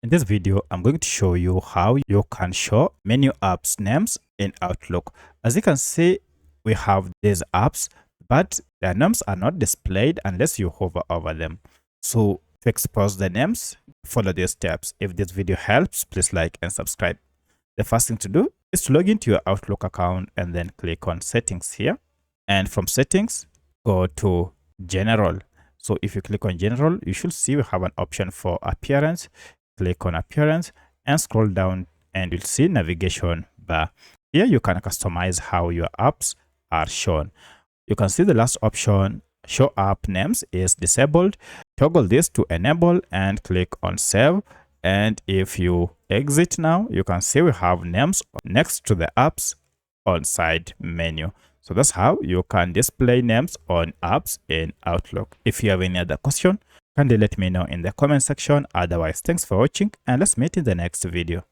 In this video, I'm going to show you how you can show menu apps names in Outlook. As you can see, we have these apps, but their names are not displayed unless you hover over them. So to expose the names, follow these steps. If this video helps, please like and subscribe. The first thing to do is to log into your Outlook account and then click on settings here. And from settings, go to general. So if you click on general, you should see we have an option for appearance. Click on appearance and scroll down and you'll see navigation bar. Here you can customize how your apps are shown. You can see the last option, show app names, is disabled. Toggle this to enable and click on save. And if you exit now, you can see we have names next to the apps on side menu. So that's how you can display names on apps in Outlook. If you have any other question, kindly let me know in the comment section. Otherwise, thanks for watching and let's meet in the next video.